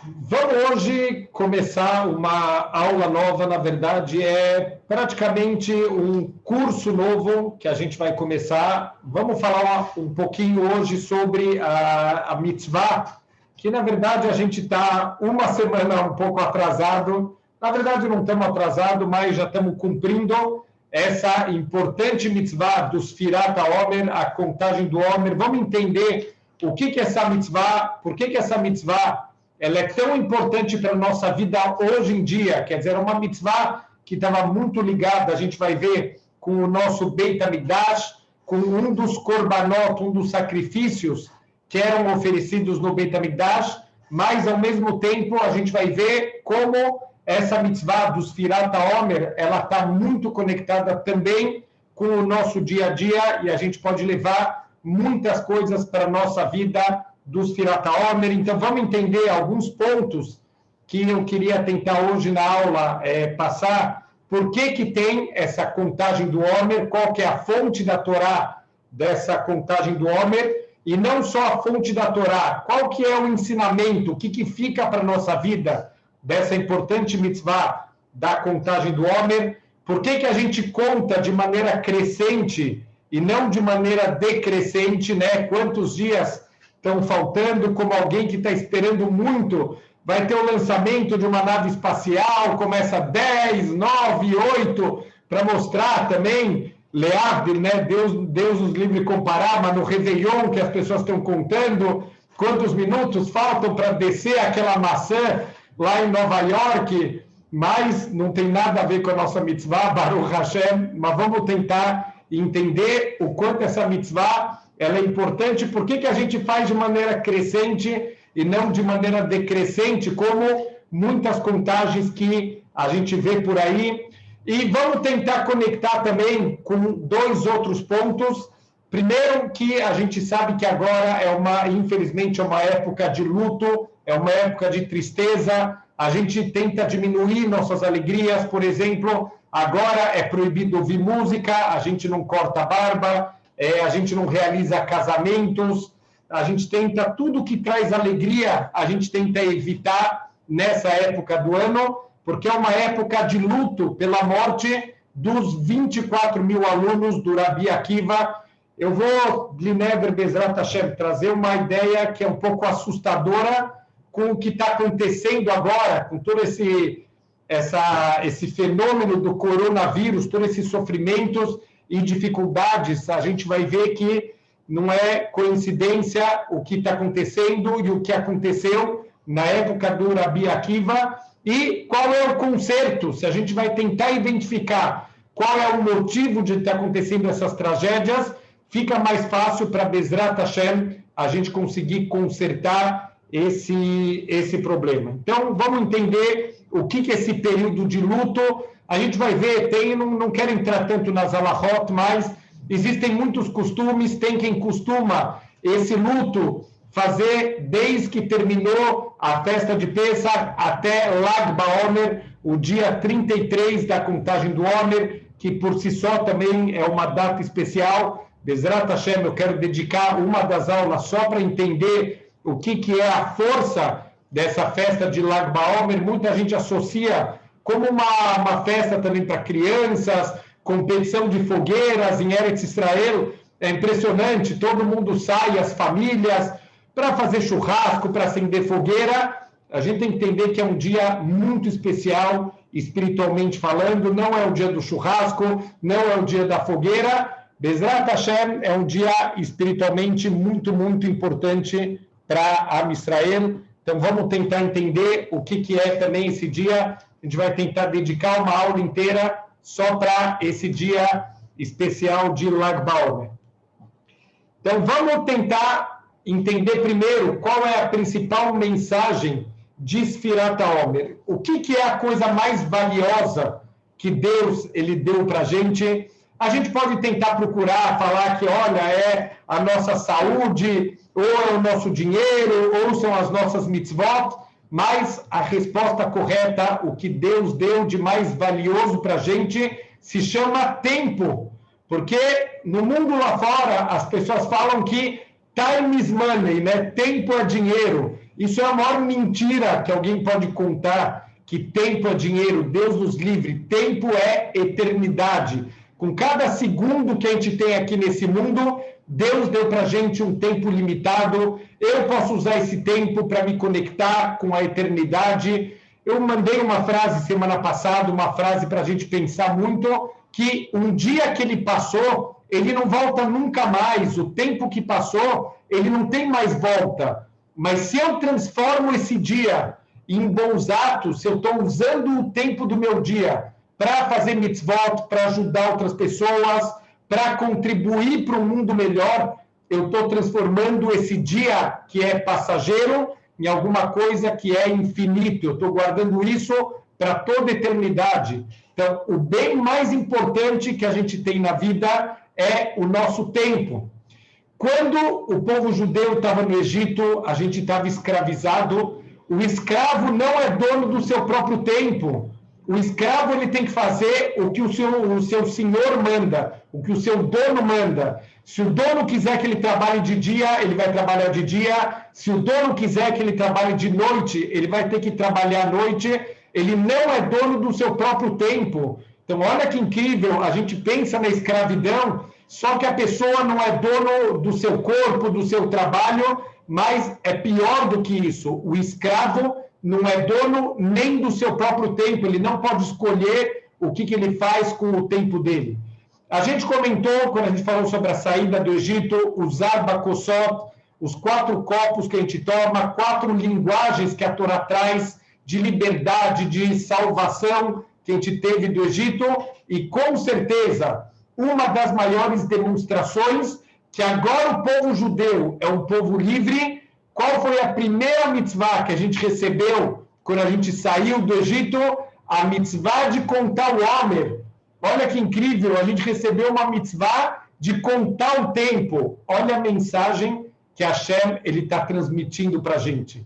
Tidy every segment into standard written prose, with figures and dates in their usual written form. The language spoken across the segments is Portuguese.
Vamos hoje começar uma aula nova, na verdade é praticamente um curso novo que a gente vai começar. Vamos falar um pouquinho hoje sobre a mitzvah, que na verdade a gente está uma semana um pouco atrasado. Na verdade não estamos atrasados, mas já estamos cumprindo essa importante mitzvah dos Sfirat HaOmer, a contagem do Homer. Vamos entender o que é essa mitzvah, por que essa mitzvah ela é tão importante para a nossa vida hoje em dia. Quer dizer, é uma mitzvah que estava muito ligada, a gente vai ver, com o nosso Beit HaMikdash, com um dos korbanot, um dos sacrifícios que eram oferecidos no Beit HaMikdash, mas, ao mesmo tempo, a gente vai ver como essa mitzvah dos Sfirat HaOmer, ela está muito conectada também com o nosso dia a dia, e a gente pode levar muitas coisas para a nossa vida dos Sfirat HaOmer. Então, vamos entender alguns pontos que eu queria tentar hoje na aula passar. Por que tem essa contagem do Homer? Qual que é a fonte da Torá dessa contagem do Homer? E não só a fonte da Torá, qual que é o ensinamento, o que fica para a nossa vida dessa importante mitzvah da contagem do Homer? Por que a gente conta de maneira crescente e não de maneira decrescente, né? Quantos dias estão faltando, como alguém que está esperando muito, vai ter o lançamento de uma nave espacial, começa 10, 9, 8, para mostrar também, Leavdil, né? Deus nos livre comparar, mas no Réveillon, que as pessoas estão contando, quantos minutos faltam para descer aquela maçã lá em Nova York, mas não tem nada a ver com a nossa mitzvah, Baruch Hashem, mas vamos tentar entender o quanto essa mitzvah ela é importante, por que a gente faz de maneira crescente e não de maneira decrescente, como muitas contagens que a gente vê por aí. E vamos tentar conectar também com dois outros pontos. Primeiro, que a gente sabe que agora infelizmente, é uma época de luto, é uma época de tristeza, a gente tenta diminuir nossas alegrias. Por exemplo, agora é proibido ouvir música, a gente não corta a barba, a gente não realiza casamentos, a gente tenta, tudo que traz alegria, a gente tenta evitar nessa época do ano, porque é uma época de luto pela morte dos 24 mil alunos do Rabi Akiva. Eu vou, Linever Bezrat Hashem, trazer uma ideia que é um pouco assustadora com o que está acontecendo agora, com todo esse fenômeno do coronavírus, todos esses sofrimentos e dificuldades. A gente vai ver que não é coincidência o que está acontecendo e o que aconteceu na época do Rabi Akiva. E qual é o conserto? Se a gente vai tentar identificar qual é o motivo de estar acontecendo essas tragédias, fica mais fácil para Bezrat Hashem a gente conseguir consertar esse problema. Então, vamos entender o que é esse período de luto. A gente vai ver, não quero entrar tanto nas alahot, mas existem muitos costumes, tem quem costuma esse luto fazer desde que terminou a festa de Pesach até Lag BaOmer, o dia 33 da contagem do Homer, que por si só também é uma data especial. Bezrat Hashem, eu quero dedicar uma das aulas só para entender o que é a força dessa festa de Lag BaOmer. Muita gente associa como uma festa também para crianças, competição de fogueiras em Eretz Israel. É impressionante, todo mundo sai, as famílias, para fazer churrasco, para acender fogueira. A gente tem que entender que é um dia muito especial, espiritualmente falando. Não é o dia do churrasco, não é o dia da fogueira. Bezrat Hashem é um dia espiritualmente muito, muito importante para Am Israel. Então, vamos tentar entender o que é também esse dia. A gente vai tentar dedicar uma aula inteira só para esse dia especial de Lag BaOmer. Então, vamos tentar entender primeiro qual é a principal mensagem de Sfirat HaOmer. O que é a coisa mais valiosa que Deus ele deu para a gente? A gente pode tentar procurar, falar que, olha, é a nossa saúde, ou é o nosso dinheiro, ou são as nossas mitzvot, mas a resposta correta, o que Deus deu de mais valioso para a gente, se chama tempo. Porque no mundo lá fora, as pessoas falam que time is money, né? Tempo é dinheiro. Isso é a maior mentira que alguém pode contar, que tempo é dinheiro. Deus nos livre. Tempo é eternidade. Com cada segundo que a gente tem aqui nesse mundo, Deus deu para a gente um tempo limitado. Eu posso usar esse tempo para me conectar com a eternidade. Eu mandei uma frase semana passada, uma frase para a gente pensar muito, que um dia que ele passou, ele não volta nunca mais. O tempo que passou, ele não tem mais volta. Mas se eu transformo esse dia em bons atos, se eu estou usando o tempo do meu dia para fazer mitzvot, para ajudar outras pessoas, para contribuir para um mundo melhor, eu estou transformando esse dia que é passageiro em alguma coisa que é infinito. Eu estou guardando isso para toda a eternidade. Então, o bem mais importante que a gente tem na vida é o nosso tempo. Quando o povo judeu estava no Egito, a gente estava escravizado. O escravo não é dono do seu próprio tempo. O escravo ele tem que fazer o que o seu senhor manda, o que o seu dono manda. Se o dono quiser que ele trabalhe de dia, ele vai trabalhar de dia. Se o dono quiser que ele trabalhe de noite, ele vai ter que trabalhar à noite. Ele não é dono do seu próprio tempo. Então, olha que incrível, a gente pensa na escravidão, só que a pessoa não é dono do seu corpo, do seu trabalho, mas é pior do que isso. O escravo não é dono nem do seu próprio tempo, ele não pode escolher o que ele faz com o tempo dele. A gente comentou, quando a gente falou sobre a saída do Egito, os Arba Kosot, os 4 copos que a gente toma, 4 linguagens que a Torá traz de liberdade, de salvação que a gente teve do Egito, e com certeza, uma das maiores demonstrações que agora o povo judeu é um povo livre. Qual foi a primeira mitzvah que a gente recebeu quando a gente saiu do Egito? A mitzvah de contar o Homer. Olha que incrível, a gente recebeu uma mitzvah de contar o tempo. Olha a mensagem que Hashem está transmitindo para a gente.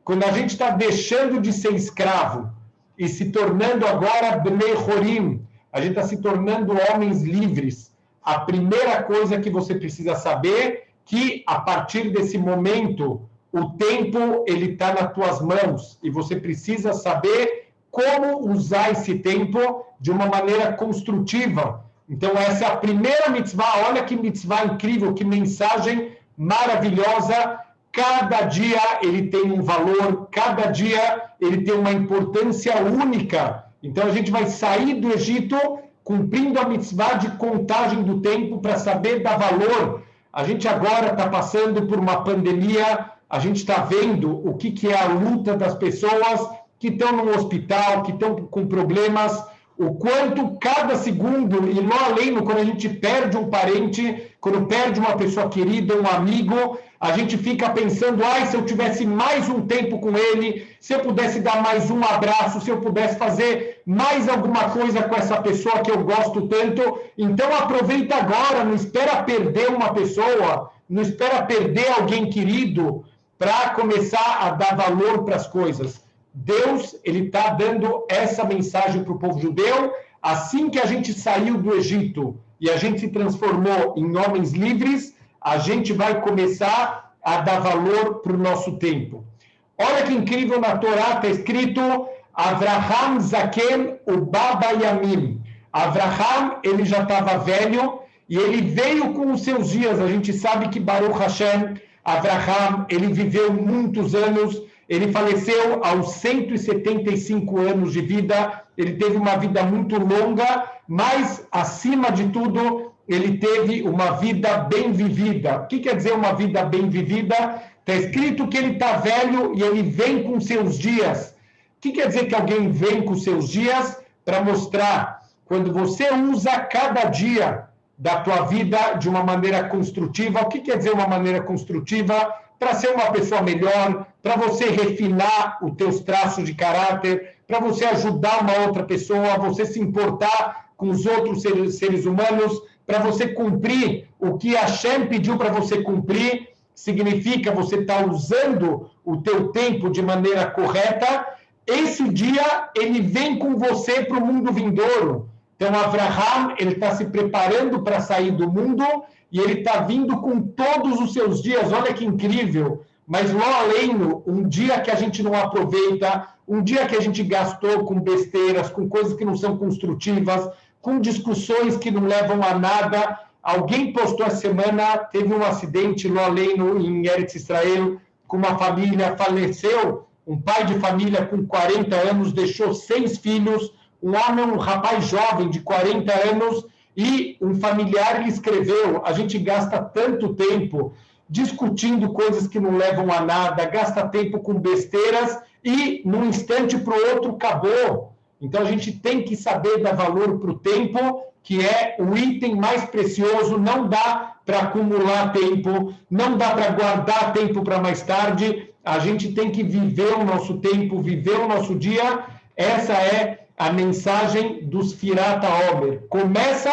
Quando a gente está deixando de ser escravo e se tornando agora Bnei Horim, a gente está se tornando homens livres. A primeira coisa que você precisa saber que a partir desse momento o tempo ele está nas tuas mãos e você precisa saber como usar esse tempo de uma maneira construtiva. Então essa é a primeira mitzvah. Olha que mitzvah incrível, que mensagem maravilhosa. Cada dia ele tem um valor, cada dia ele tem uma importância única. Então a gente vai sair do Egito cumprindo a mitzvah de contagem do tempo para saber dar valor. A gente agora está passando por uma pandemia, a gente está vendo o que é a luta das pessoas que estão no hospital, que estão com problemas, o quanto cada segundo, e não além, quando a gente perde um parente, quando perde uma pessoa querida, um amigo, a gente fica pensando, se eu tivesse mais um tempo com ele, se eu pudesse dar mais um abraço, se eu pudesse fazer mais alguma coisa com essa pessoa que eu gosto tanto. Então aproveita agora, não espera perder uma pessoa, não espera perder alguém querido para começar a dar valor para as coisas. Deus ele está dando essa mensagem para o povo judeu. Assim que a gente saiu do Egito e a gente se transformou em homens livres, a gente vai começar a dar valor para o nosso tempo. Olha que incrível, na Torá está escrito Avraham Zaken Ubaba Yamim. Avraham, ele já estava velho e ele veio com os seus dias. A gente sabe que Baruch Hashem, Avraham, ele viveu muitos anos. Ele faleceu aos 175 anos de vida, ele teve uma vida muito longa, mas, acima de tudo, ele teve uma vida bem vivida. O que quer dizer uma vida bem vivida? Está escrito que ele está velho e ele vem com seus dias. O que quer dizer que alguém vem com seus dias? Para mostrar, quando você usa cada dia da tua vida de uma maneira construtiva. O que quer dizer uma maneira construtiva? Para ser uma pessoa melhor, para você refinar os teus traços de caráter, para você ajudar uma outra pessoa, você se importar com os outros seres humanos, para você cumprir o que a Hashem pediu para você cumprir, significa você estar usando o teu tempo de maneira correta. Esse dia, ele vem com você para o mundo vindouro. Então, Avraham, ele está se preparando para sair do mundo e ele está vindo com todos os seus dias. Olha que incrível! mas lá além, um dia que a gente não aproveita, um dia que a gente gastou com besteiras, com coisas que não são construtivas, com discussões que não levam a nada. Alguém postou essa semana, teve um acidente lá além em Eretz Israel, com uma família, faleceu, um pai de família com 40 anos, deixou 6 filhos, um homem, um rapaz jovem de 40 anos, e um familiar lhe escreveu: a gente gasta tanto tempo discutindo coisas que não levam a nada, gasta tempo com besteiras e, num instante para o outro, acabou. Então, a gente tem que saber dar valor para o tempo, que é o item mais precioso. Não dá para acumular tempo, não dá para guardar tempo para mais tarde. A gente tem que viver o nosso tempo, viver o nosso dia. Essa é a mensagem dos Firat HaOmer. Começa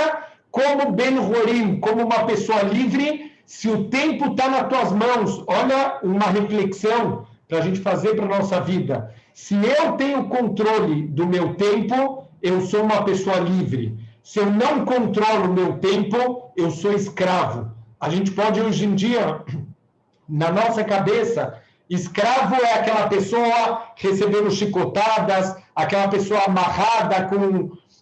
como Ben-Horim, como uma pessoa livre. Se o tempo está nas tuas mãos, olha uma reflexão para a gente fazer para a nossa vida. Se eu tenho controle do meu tempo, eu sou uma pessoa livre. Se eu não controlo o meu tempo, eu sou escravo. A gente pode, hoje em dia, na nossa cabeça, escravo é aquela pessoa recebendo chicotadas, aquela pessoa amarrada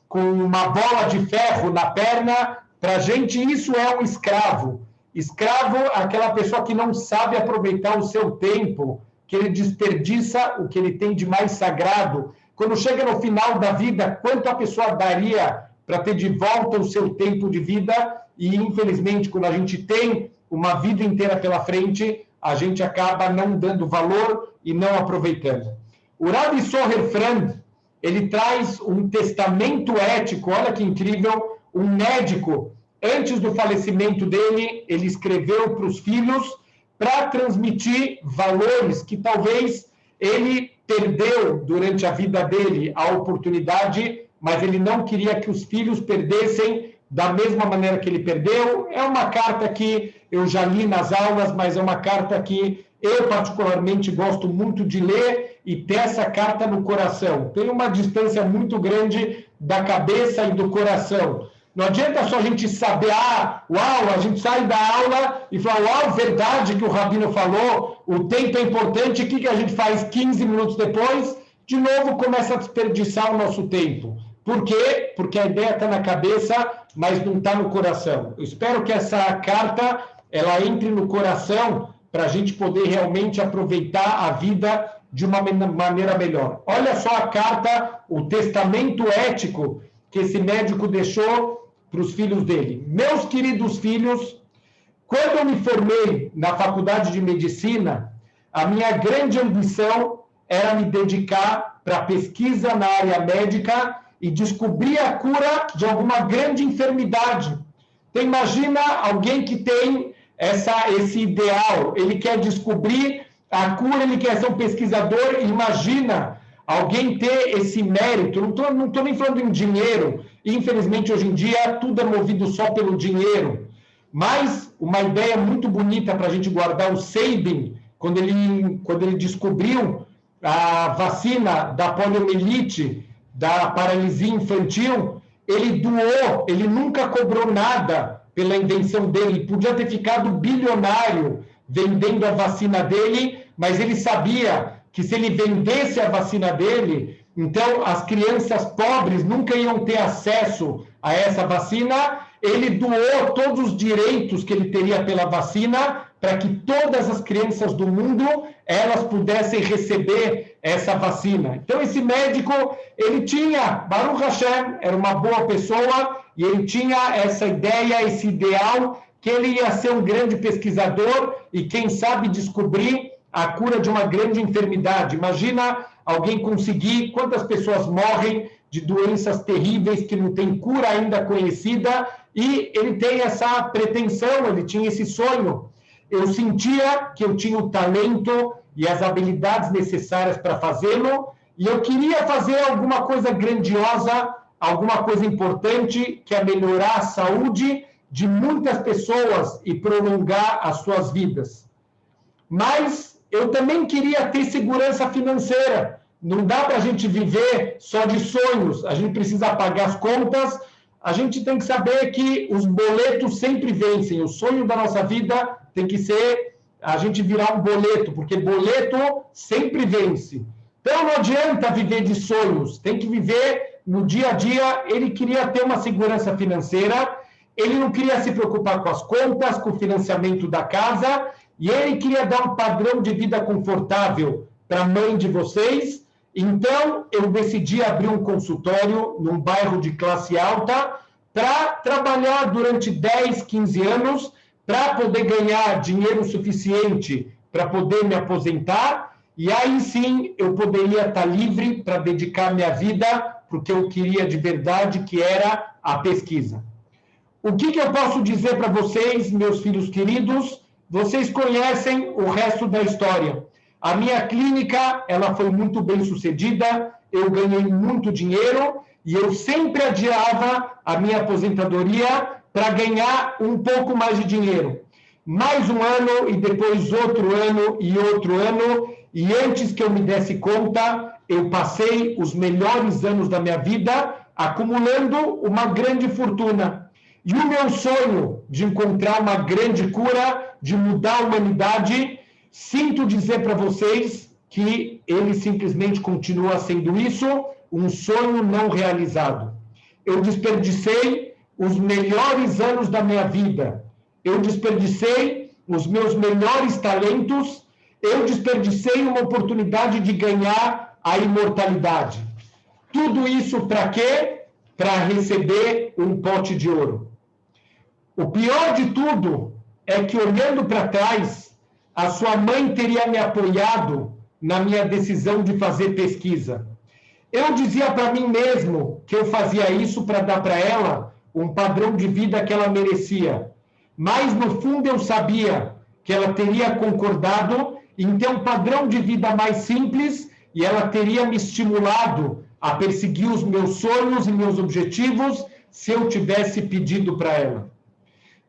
com uma bola de ferro na perna. Para a gente, isso é um escravo. Escravo é aquela pessoa que não sabe aproveitar o seu tempo, que ele desperdiça o que ele tem de mais sagrado. Quando chega no final da vida, quanto a pessoa daria para ter de volta o seu tempo de vida? E, infelizmente, quando a gente tem uma vida inteira pela frente, a gente acaba não dando valor e não aproveitando. O Rabbi Soher Frand, ele traz um testamento ético, olha que incrível, um médico, antes do falecimento dele, ele escreveu para os filhos para transmitir valores que talvez ele perdeu durante a vida dele, a oportunidade, mas ele não queria que os filhos perdessem da mesma maneira que ele perdeu. É uma carta que eu já li nas aulas, mas é uma carta que eu particularmente gosto muito de ler e ter essa carta no coração. Tem uma distância muito grande da cabeça e do coração. Não adianta só a gente saber, uau, a gente sai da aula e fala, uau, verdade que o Rabino falou, o tempo é importante, o que a gente faz 15 minutos depois? De novo começa a desperdiçar o nosso tempo. Por quê? Porque a ideia está na cabeça, mas não está no coração. Eu espero que essa carta ela entre no coração para a gente poder realmente aproveitar a vida de uma maneira melhor. Olha só a carta, o testamento ético que esse médico deixou para os filhos dele. Meus queridos filhos, quando eu me formei na faculdade de medicina, a minha grande ambição era me dedicar para a pesquisa na área médica e descobrir a cura de alguma grande enfermidade. Então, imagina alguém que tem esse ideal, ele quer descobrir a cura, ele quer ser um pesquisador. Imagina alguém ter esse mérito. Não estou nem falando em dinheiro. Infelizmente, hoje em dia, tudo é movido só pelo dinheiro. Mas uma ideia muito bonita para a gente guardar, o Sabin, quando ele descobriu a vacina da poliomielite, da paralisia infantil, ele doou, ele nunca cobrou nada pela invenção dele. Ele podia ter ficado bilionário vendendo a vacina dele, mas ele sabia que se ele vendesse a vacina dele, então as crianças pobres nunca iam ter acesso a essa vacina. Ele doou todos os direitos que ele teria pela vacina para que todas as crianças do mundo elas pudessem receber essa vacina. Então esse médico, ele tinha, Baruch Hashem, era uma boa pessoa e ele tinha essa ideia, esse ideal que ele ia ser um grande pesquisador e quem sabe descobrir a cura de uma grande enfermidade. Imagina alguém conseguir, quantas pessoas morrem de doenças terríveis que não tem cura ainda conhecida, e ele tem essa pretensão, ele tinha esse sonho. Eu sentia que eu tinha o talento e as habilidades necessárias para fazê-lo, e eu queria fazer alguma coisa grandiosa, alguma coisa importante, que é melhorar a saúde de muitas pessoas e prolongar as suas vidas. Mas eu também queria ter segurança financeira. Não dá para a gente viver só de sonhos, a gente precisa pagar as contas, a gente tem que saber que os boletos sempre vencem. O sonho da nossa vida tem que ser a gente virar um boleto, porque boleto sempre vence. Então não adianta viver de sonhos, tem que viver no dia a dia. Ele queria ter uma segurança financeira, ele não queria se preocupar com as contas, com o financiamento da casa, e ele queria dar um padrão de vida confortável para a mãe de vocês. Então, eu decidi abrir um consultório num bairro de classe alta para trabalhar durante 10, 15 anos, para poder ganhar dinheiro suficiente para poder me aposentar, e aí sim eu poderia estar livre para dedicar minha vida para o que eu queria de verdade, que era a pesquisa. O que eu posso dizer para vocês, meus filhos queridos? Vocês conhecem o resto da história. A minha clínica, ela foi muito bem sucedida, eu ganhei muito dinheiro e eu sempre adiava a minha aposentadoria para ganhar um pouco mais de dinheiro. Mais um ano e depois outro ano e outro ano, e antes que eu me desse conta, eu passei os melhores anos da minha vida acumulando uma grande fortuna. E o meu sonho de encontrar uma grande cura, de mudar a humanidade, sinto dizer para vocês que ele simplesmente continua sendo isso, um sonho não realizado. Eu desperdicei os melhores anos da minha vida, eu desperdicei os meus melhores talentos, eu desperdicei uma oportunidade de ganhar a imortalidade. Tudo isso para quê? Para receber um pote de ouro. O pior de tudo é que, olhando para trás, a sua mãe teria me apoiado na minha decisão de fazer pesquisa. Eu dizia para mim mesmo que eu fazia isso para dar para ela um padrão de vida que ela merecia. Mas, no fundo, eu sabia que ela teria concordado em ter um padrão de vida mais simples e ela teria me estimulado a perseguir os meus sonhos e meus objetivos se eu tivesse pedido para ela.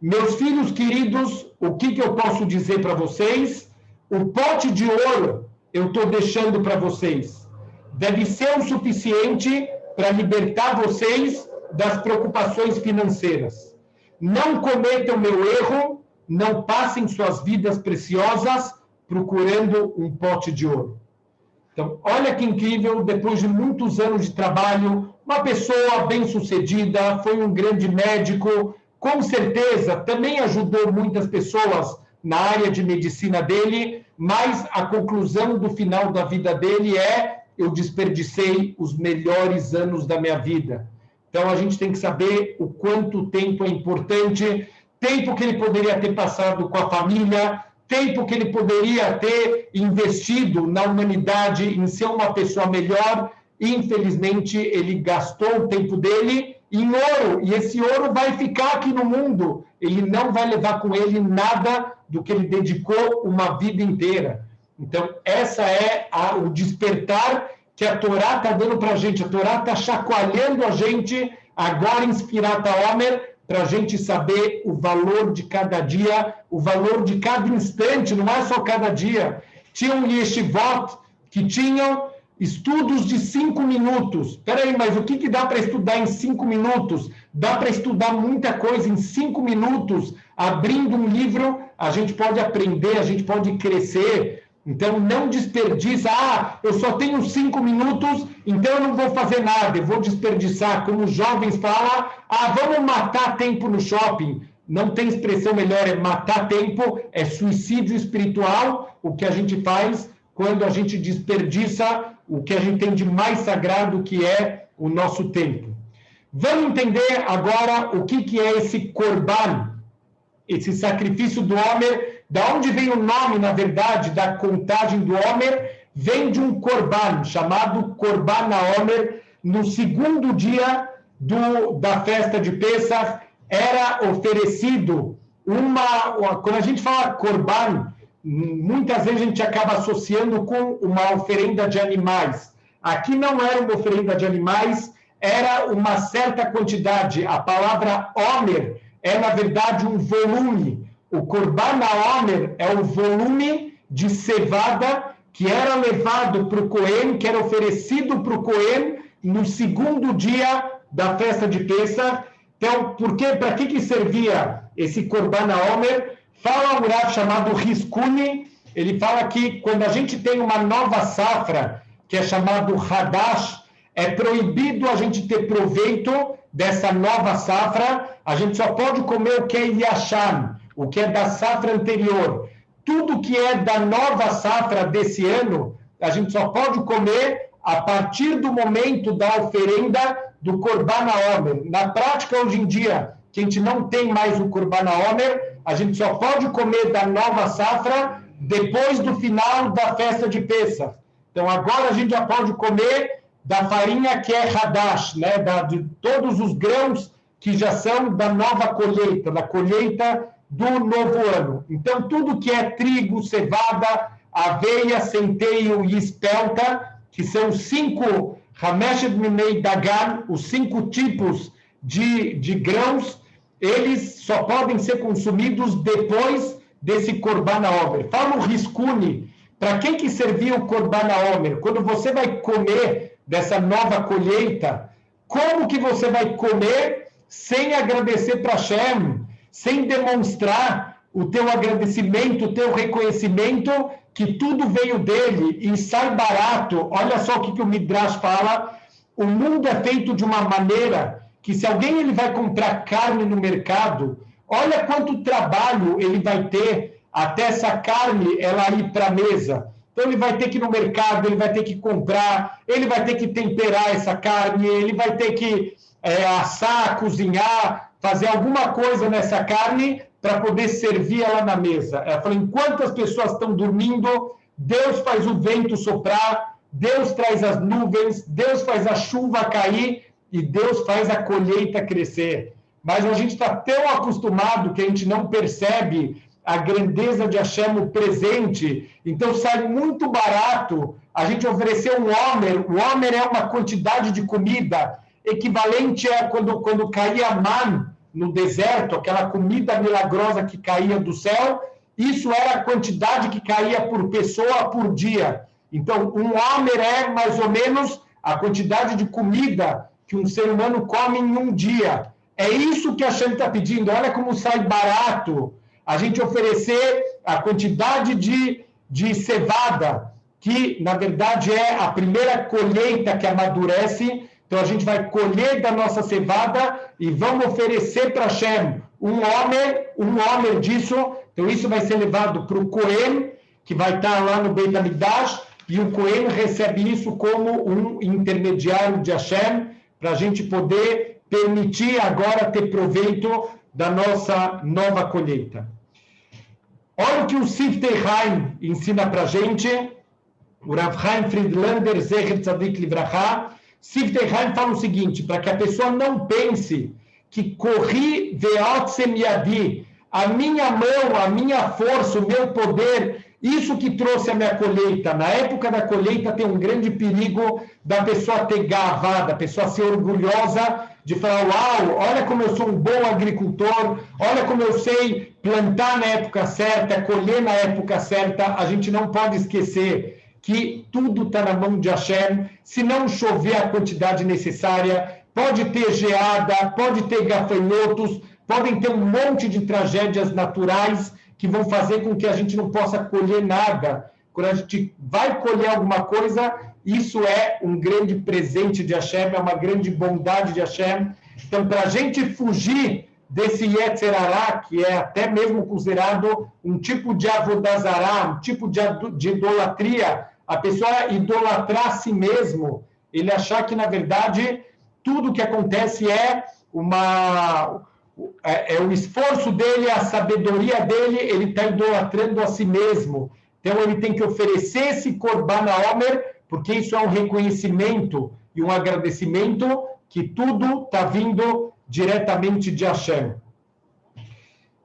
Meus filhos queridos, o que eu posso dizer para vocês? O pote de ouro eu estou deixando para vocês. Deve ser o suficiente para libertar vocês das preocupações financeiras. Não cometam meu erro, não passem suas vidas preciosas procurando um pote de ouro. Então, olha que incrível, depois de muitos anos de trabalho, uma pessoa bem-sucedida, foi um grande médico, com certeza também ajudou muitas pessoas na área de medicina dele, mas a conclusão do final da vida dele é: eu desperdicei os melhores anos da minha vida. Então, a gente tem que saber o quanto tempo é importante, tempo que ele poderia ter passado com a família, tempo que ele poderia ter investido na humanidade, em ser uma pessoa melhor. Infelizmente, ele gastou o tempo dele em ouro, e esse ouro vai ficar aqui no mundo. Ele não vai levar com ele nada do que ele dedicou uma vida inteira. Então, essa é o despertar que a Torá está dando para a gente. A Torá está chacoalhando a gente, agora em Sfirat HaOmer, para a gente saber o valor de cada dia, o valor de cada instante, não é só cada dia. Tinham yeshivot que tinham estudos de 5 minutos. Espera aí, mas o que dá para estudar em 5 minutos? Dá para estudar muita coisa em 5 minutos. Abrindo um livro, a gente pode aprender, a gente pode crescer. Então, não desperdiça. Eu só tenho 5 minutos, então eu não vou fazer nada, eu vou desperdiçar. Como os jovens falam, vamos matar tempo no shopping. Não tem expressão melhor, é matar tempo, é suicídio espiritual, o que a gente faz quando a gente desperdiça o que a gente tem de mais sagrado, que é o nosso tempo. Vamos entender agora o que é esse Korban, esse sacrifício do Homer. Da onde vem o nome, na verdade, da contagem do Homer? Vem de um Korban, chamado Korban HaOmer. No segundo dia da festa de Pesach, era oferecido quando a gente fala Korban, muitas vezes a gente acaba associando com uma oferenda de animais. Aqui não era uma oferenda de animais, era uma certa quantidade. A palavra Homer é, na verdade, um volume. O Korban HaOmer é o volume de cevada que era levado para o Cohen, que era oferecido para o Cohen no segundo dia da festa de Pesach. Então, para que servia esse Korban HaOmer? Fala um Rav chamado Riskuni, ele fala que quando a gente tem uma nova safra, que é chamado Hadash, é proibido a gente ter proveito dessa nova safra, a gente só pode comer o que é Yashan, o que é da safra anterior. Tudo que é da nova safra desse ano, a gente só pode comer a partir do momento da oferenda do Korban HaOmer. Na prática, hoje em dia, que a gente não tem mais o Korban HaOmer, a gente só pode comer da nova safra depois do final da festa de Pesach. Então, agora a gente já pode comer da farinha que é Hadash, né? De todos os grãos que já são da nova colheita, da colheita do novo ano. Então, tudo que é trigo, cevada, aveia, centeio e espelta, que são 5 Hameshet Minei Dagan, os 5 tipos de grãos, eles só podem ser consumidos depois desse Korban HaOmer. Fala o Riskuni, para que servia o Korban HaOmer? Quando você vai comer dessa nova colheita, como que você vai comer sem agradecer para Hashem, sem demonstrar o teu agradecimento, o teu reconhecimento que tudo veio dele e sai barato? Olha só o que o Midrash fala, o mundo é feito de uma maneira que se alguém ele vai comprar carne no mercado, olha quanto trabalho ele vai ter até essa carne ela ir para a mesa. Então ele vai ter que ir no mercado, ele vai ter que comprar, ele vai ter que temperar essa carne, ele vai ter que assar, cozinhar, fazer alguma coisa nessa carne para poder servir ela na mesa. Ela falou, enquanto as pessoas estão dormindo, Deus faz o vento soprar, Deus traz as nuvens, Deus faz a chuva cair e Deus faz a colheita crescer. Mas a gente está tão acostumado que a gente não percebe a grandeza de Hashem, o presente. Então sai muito barato a gente oferecer um Homer. O Homer é uma quantidade de comida equivalente a quando caía man no deserto, aquela comida milagrosa que caía do céu. Isso era a quantidade que caía por pessoa por dia. Então, um Homer é mais ou menos a quantidade de comida que um ser humano come em um dia. É isso que a Hashem está pedindo. Olha como sai barato a gente oferecer a quantidade de cevada, que, na verdade, é a primeira colheita que amadurece. Então, a gente vai colher da nossa cevada e vamos oferecer para Hashem um homer disso. Então, isso vai ser levado para o Cohen, que vai estar lá no Beit HaMikdash, e o Cohen recebe isso como um intermediário de Hashem, para a gente poder permitir agora ter proveito da nossa nova colheita. Olha o que o Siftei Chaim ensina para a gente, o Rav Chaim Friedlander, Zecher Tzadik Livracha. Siftei Chaim fala o seguinte, para que a pessoa não pense que corri veot semiadi, a minha mão, a minha força, o meu poder, isso que trouxe a minha colheita. Na época da colheita tem um grande perigo da pessoa ter gavá, da pessoa ser orgulhosa de falar, uau, olha como eu sou um bom agricultor, olha como eu sei plantar na época certa, colher na época certa. A gente não pode esquecer que tudo está na mão de Hashem. Se não chover a quantidade necessária, pode ter geada, pode ter gafanhotos, podem ter um monte de tragédias naturais que vão fazer com que a gente não possa colher nada. Quando a gente vai colher alguma coisa, isso é um grande presente de Hashem, é uma grande bondade de Hashem. Então, para a gente fugir desse Yetzer Hará, que é até mesmo considerado um tipo de avodazará, um tipo de idolatria, a pessoa idolatrar a si mesmo, ele achar que, na verdade, tudo que acontece é o esforço dele, a sabedoria dele, ele está idolatrando a si mesmo. Então, ele tem que oferecer esse Korban HaOmer, porque isso é um reconhecimento e um agradecimento que tudo está vindo diretamente de Hashem.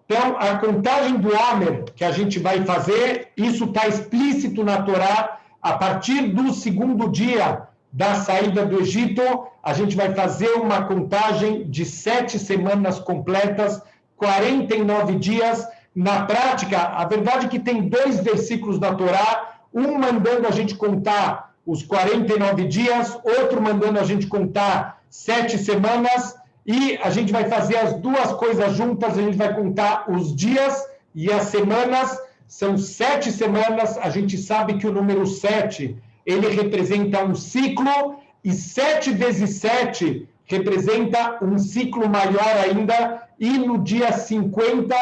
Então, a contagem do Homer que a gente vai fazer, isso está explícito na Torá. A partir do segundo dia da saída do Egito, a gente vai fazer uma contagem de 7 semanas completas, 49 dias. Na prática, a verdade é que tem 2 versículos da Torá, um mandando a gente contar os 49 dias, outro mandando a gente contar 7 semanas, e a gente vai fazer as duas coisas juntas, a gente vai contar os dias e as semanas são 7 semanas. A gente sabe que o número 7, ele representa um ciclo, e 7 vezes 7 representa um ciclo maior ainda, e no dia 50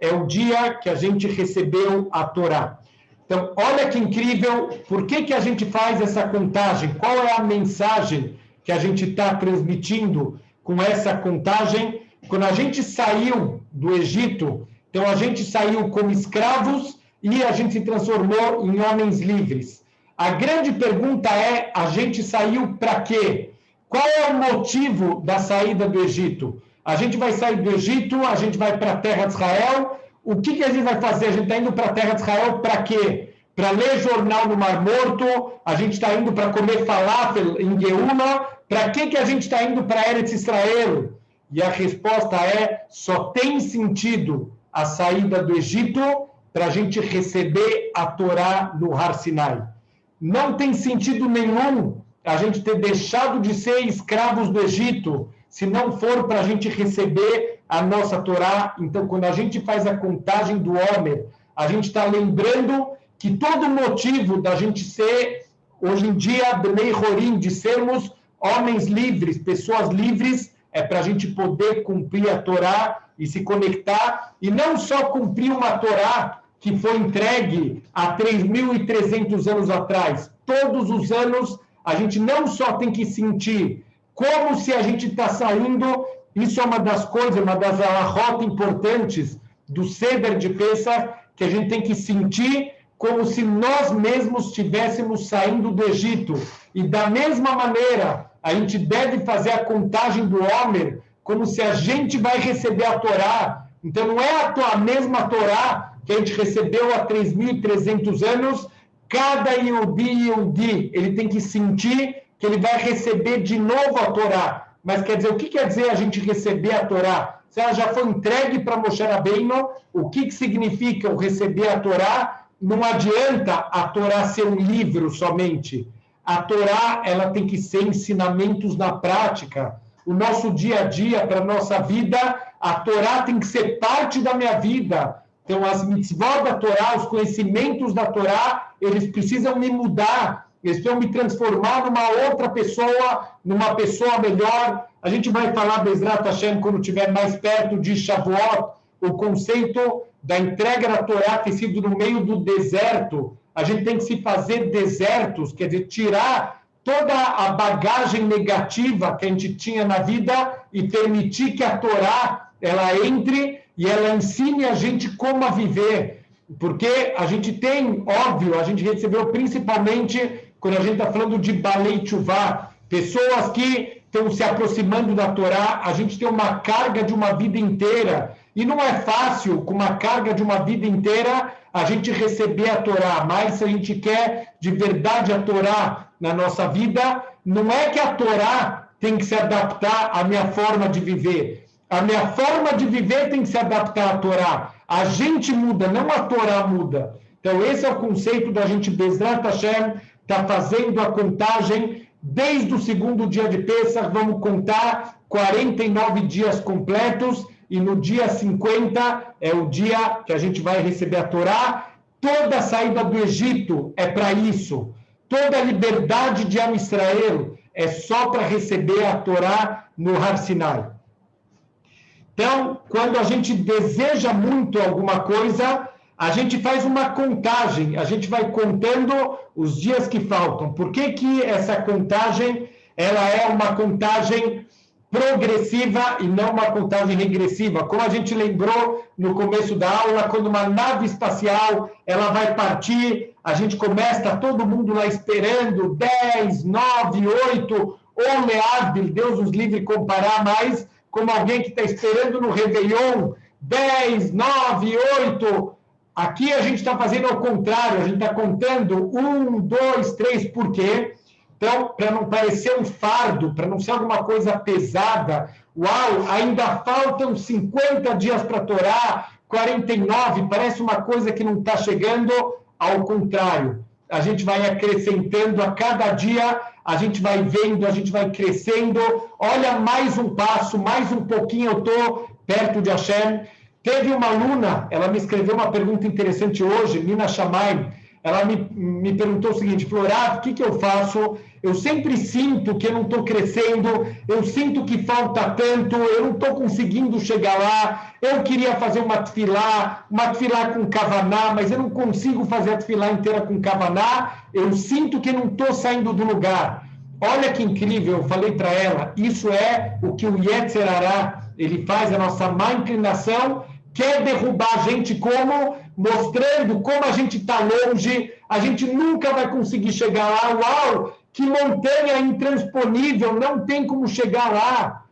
é o dia que a gente recebeu a Torá. Então, olha que incrível, por que a gente faz essa contagem? Qual é a mensagem que a gente está transmitindo com essa contagem? Quando a gente saiu do Egito, então a gente saiu como escravos e a gente se transformou em homens livres. A grande pergunta é, a gente saiu para quê? Qual é o motivo da saída do Egito? A gente vai sair do Egito, a gente vai para a terra de Israel. O que a gente vai fazer? A gente está indo para a terra de Israel para quê? Para ler jornal no Mar Morto? A gente está indo para comer falafel em Geula? Para que a gente está indo para Eretz Israel? E a resposta é, só tem sentido a saída do Egito para a gente receber a Torá no Har Sinai. Não tem sentido nenhum a gente ter deixado de ser escravos do Egito, se não for para a gente receber a nossa Torá. Então, quando a gente faz a contagem do Homer, a gente está lembrando que todo o motivo da gente ser, hoje em dia, Bnei Horim, de sermos homens livres, pessoas livres, é para a gente poder cumprir a Torá e se conectar, e não só cumprir uma Torá que foi entregue há 3.300 anos atrás. Todos os anos, a gente não só tem que sentir como se a gente está saindo, isso é uma das coisas, uma das alahot importantes do Seder de Pesach, que a gente tem que sentir como se nós mesmos estivéssemos saindo do Egito. E da mesma maneira, a gente deve fazer a contagem do Homer como se a gente vai receber a Torá. Então, não é a mesma Torá que a gente recebeu há 3.300 anos. Cada Yehudi, ele tem que sentir que ele vai receber de novo a Torá. Mas quer dizer, o que quer dizer a gente receber a Torá? Se ela já foi entregue para Moshe Rabbeinu, o que significa o receber a Torá? Não adianta a Torá ser um livro somente. A Torá, ela tem que ser ensinamentos na prática. O nosso dia a dia, para a nossa vida, a Torá tem que ser parte da minha vida. Então, as mitzvot da Torá, os conhecimentos da Torá, eles precisam me mudar, eles precisam me transformar numa outra pessoa, numa pessoa melhor. A gente vai falar, Bezrat Hashem, quando estiver mais perto de Shavuot, o conceito da entrega da Torá ter sido no meio do deserto. A gente tem que se fazer desertos, quer dizer, tirar toda a bagagem negativa que a gente tinha na vida e permitir que a Torá, ela entre e ela ensine a gente como a viver. Porque a gente tem, óbvio, a gente recebeu principalmente, quando a gente está falando de Balei Tshuvá, pessoas que estão se aproximando da Torá, a gente tem uma carga de uma vida inteira. E não é fácil, com uma carga de uma vida inteira, a gente receber a Torá. Mas se a gente quer de verdade a Torá na nossa vida, não é que a Torá tem que se adaptar à minha forma de viver. A minha forma de viver tem que se adaptar à Torá. A gente muda, não a Torá muda. Então, esse é o conceito da gente, Bezrat Hashem, está fazendo a contagem desde o segundo dia de Pesach. Vamos contar 49 dias completos. E no dia 50 é o dia que a gente vai receber a Torá. Toda a saída do Egito é para isso. Toda a liberdade de Am Israel é só para receber a Torá no Har Sinai. Então, quando a gente deseja muito alguma coisa, a gente faz uma contagem. A gente vai contando os dias que faltam. Por que essa contagem ela é uma contagem progressiva e não uma contagem regressiva? Como a gente lembrou no começo da aula, quando uma nave espacial ela vai partir, a gente começa, todo mundo lá esperando, 10, 9, 8, ou Leavdil, Deus nos livre comparar mais, como alguém que está esperando no Réveillon, 10, 9, 8. Aqui a gente está fazendo ao contrário, a gente está contando 1, 2, 3, por quê? Então, para não parecer um fardo, para não ser alguma coisa pesada, uau, ainda faltam 50 dias para a Torá, 49, parece uma coisa que não está chegando. Ao contrário, a gente vai acrescentando a cada dia, a gente vai vendo, a gente vai crescendo. Olha, mais um passo, mais um pouquinho eu estou perto de Hashem. Teve uma aluna, ela me escreveu uma pergunta interessante hoje, Nina Shamaim. Ela me perguntou o seguinte, Rav, o que eu faço? Eu sempre sinto que eu não estou crescendo, eu sinto que falta tanto, eu não estou conseguindo chegar lá, eu queria fazer uma tefilá com kavaná, mas eu não consigo fazer a tefilá inteira com kavaná, eu sinto que eu não estou saindo do lugar. Olha que incrível, eu falei para ela, isso é o que o Yetzer Hará, ele faz, a nossa má inclinação, quer derrubar a gente como? Mostrando como a gente está longe, a gente nunca vai conseguir chegar lá. Uau, que montanha intransponível, não tem como chegar lá.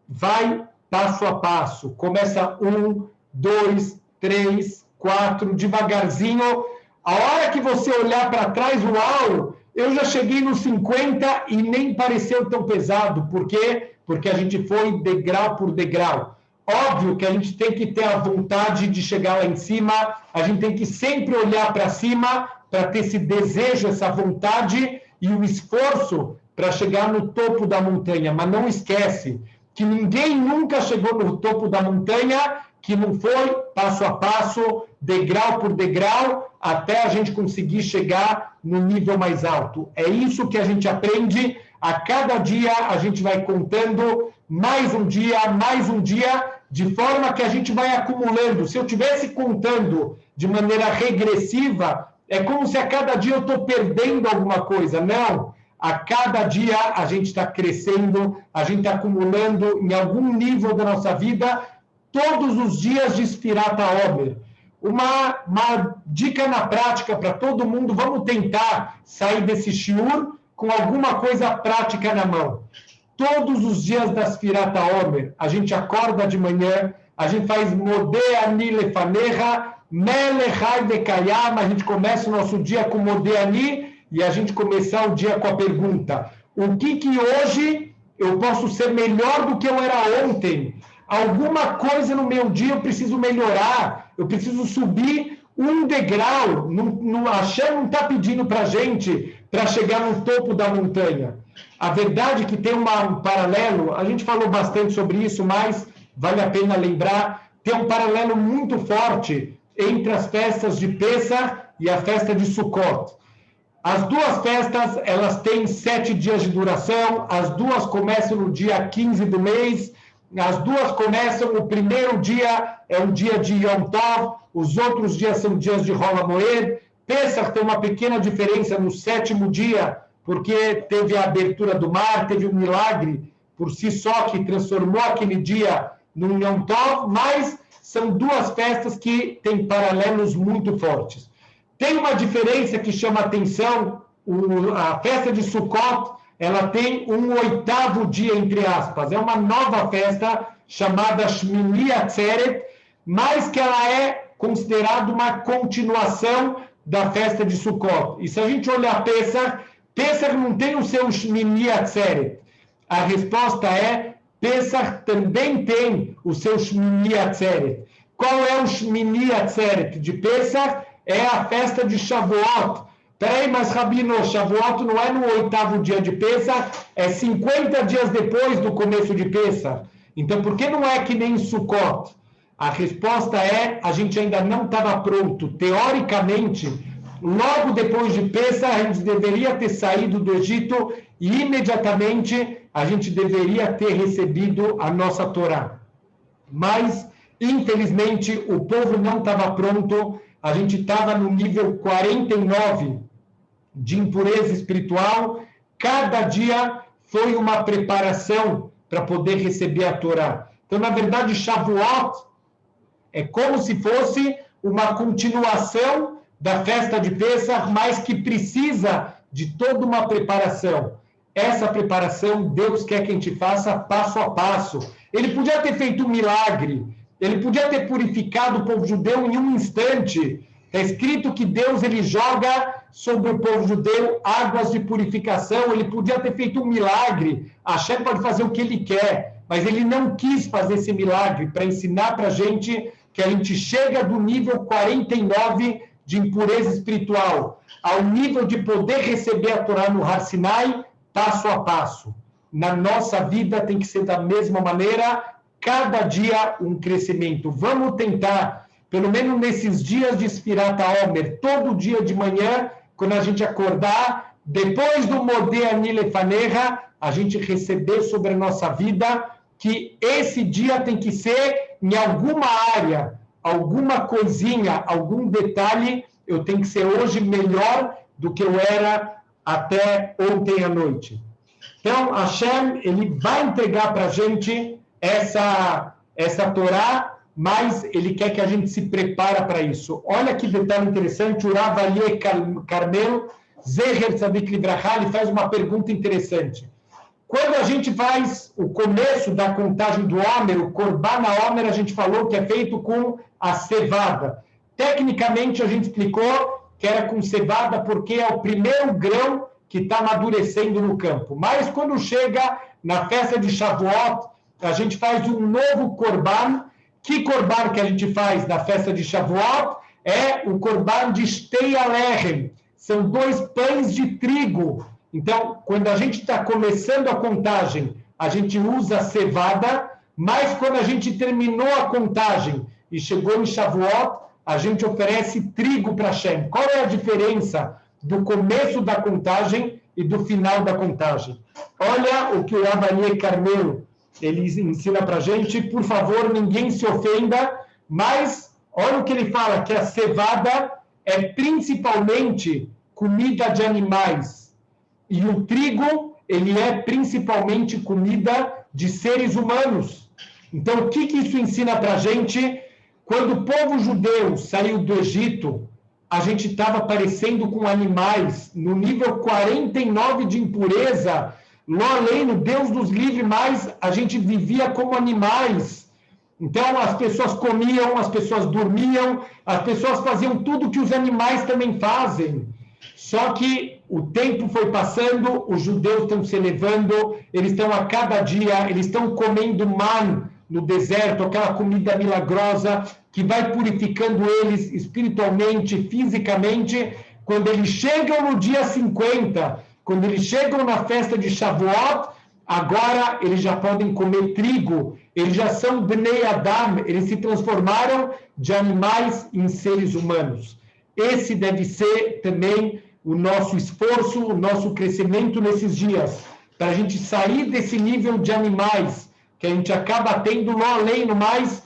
Vai passo a passo. Começa 1, 2, 3, 4, devagarzinho. A hora que você olhar para trás, uau, eu já cheguei nos 50 e nem pareceu tão pesado. Por quê? Porque a gente foi degrau por degrau. Óbvio que a gente tem que ter a vontade de chegar lá em cima, a gente tem que sempre olhar para cima para ter esse desejo, essa vontade e o esforço para chegar no topo da montanha. Mas não esquece que ninguém nunca chegou no topo da montanha que não foi passo a passo, degrau por degrau, até a gente conseguir chegar no nível mais alto. É isso que a gente aprende. A cada dia a gente vai contando mais um dia, de forma que a gente vai acumulando. Se eu estivesse contando de maneira regressiva, é como se a cada dia eu estou perdendo alguma coisa. Não. A cada dia a gente está crescendo, a gente está acumulando em algum nível da nossa vida, todos os dias de Sfirat HaOmer. Uma dica na prática para todo mundo, vamos tentar sair desse shiur com alguma coisa prática na mão. Todos os dias da Sfirat HaOmer, a gente acorda de manhã, a gente faz Modeh Ani Lefanecha, Melech Hai Vekayam, a gente começa o nosso dia com Modeh Ani e a gente começar o dia com a pergunta, o que hoje eu posso ser melhor do que eu era ontem? Alguma coisa no meu dia eu preciso melhorar, eu preciso subir um degrau, a Hashem não está pedindo para a gente para chegar no topo da montanha. A verdade é que tem um paralelo, a gente falou bastante sobre isso, mas vale a pena lembrar, tem um paralelo muito forte entre as festas de Pesach e a festa de Sukkot. As duas festas, elas têm 7 dias de duração, as duas começam no dia 15 do mês, as duas começam, o primeiro dia é um dia de Yom Tov, os outros dias são dias de Hol HaMoed. Pesach tem uma pequena diferença no 7º dia, porque teve a abertura do mar, teve um milagre por si só que transformou aquele dia num Yom Tov, mas são duas festas que têm paralelos muito fortes. Tem uma diferença que chama atenção, a festa de Sukkot, ela tem um 8º dia, entre aspas, é uma nova festa chamada Shmini Atzeret, mas que ela é considerada uma continuação da festa de Sukkot. E se a gente olhar Pesach não tem o seu Shmini Atzeret. A resposta é, Pesach também tem o seu Shmini Atzeret. Qual é o Shmini Atzeret de Pesach? É a festa de Shavuot. Peraí, mas Rabino, Shavuot não é no 8º dia de Pesach, é 50 dias depois do começo de Pesach. Então, por que não é que nem Sukkot? A resposta é, a gente ainda não estava pronto. Teoricamente, logo depois de Pesach, a gente deveria ter saído do Egito e imediatamente a gente deveria ter recebido a nossa Torá. Mas, infelizmente, o povo não estava pronto. A gente estava no nível 49 de impureza espiritual. Cada dia foi uma preparação para poder receber a Torá. Então, na verdade, Shavuot é como se fosse uma continuação da festa de Pesach, mas que precisa de toda uma preparação. Essa preparação, Deus quer que a gente faça passo a passo. Ele podia ter feito um milagre, ele podia ter purificado o povo judeu em um instante. Está escrito que Deus ele joga sobre o povo judeu águas de purificação. Ele podia ter feito um milagre. Hashem pode fazer o que ele quer, mas ele não quis fazer esse milagre para ensinar para a gente que a gente chega do nível 49 de impureza espiritual ao nível de poder receber a Torá no Har Sinai, passo a passo. Na nossa vida tem que ser da mesma maneira, cada dia um crescimento. Vamos tentar, pelo menos nesses dias de Sfirat HaOmer, todo dia de manhã, quando a gente acordar, depois do Modeh Ani Lefanecha, a gente receber sobre a nossa vida que esse dia tem que ser em alguma área, alguma coisinha, algum detalhe, eu tenho que ser hoje melhor do que eu era até ontem à noite. Então, Hashem, ele vai entregar para a gente essa Torá, mas ele quer que a gente se prepare para isso. Olha que detalhe interessante, o Rav Aryeh Carmel, Zecher Tzadik Libraha, ele faz uma pergunta interessante. Quando a gente faz o começo da contagem do Homer, o Korban HaOmer, a gente falou que é feito com a cevada. Tecnicamente, a gente explicou que era com cevada porque é o primeiro grão que está amadurecendo no campo. Mas quando chega na festa de Shavuot, a gente faz um novo Korban. Que Korban que a gente faz na festa de Shavuot? É o Korban de Shtei Alechem. São 2 pães de trigo. Então, quando a gente está começando a contagem, a gente usa cevada, mas quando a gente terminou a contagem e chegou em Shavuot, a gente oferece trigo para Hashem. Qual é a diferença do começo da contagem e do final da contagem? Olha o que o Rav Aryeh Carmel ele ensina para a gente. Por favor, ninguém se ofenda, mas olha o que ele fala, que a cevada é principalmente comida de animais. E o trigo, ele é principalmente comida de seres humanos. Então, o que isso ensina para a gente? Quando o povo judeu saiu do Egito, a gente estava parecendo com animais, no nível 49 de impureza. Lá além, no Deus nos livre, mais a gente vivia como animais. Então, as pessoas comiam, as pessoas dormiam, as pessoas faziam tudo que os animais também fazem. Só que o tempo foi passando, os judeus estão se elevando, eles estão a cada dia, eles estão comendo man no deserto, aquela comida milagrosa que vai purificando eles espiritualmente, fisicamente. Quando eles chegam no dia 50, quando eles chegam na festa de Shavuot, agora eles já podem comer trigo, eles já são Bnei Adam, eles se transformaram de animais em seres humanos. Esse deve ser também o nosso esforço, o nosso crescimento nesses dias, para a gente sair desse nível de animais, que a gente acaba tendo lá além, no mais,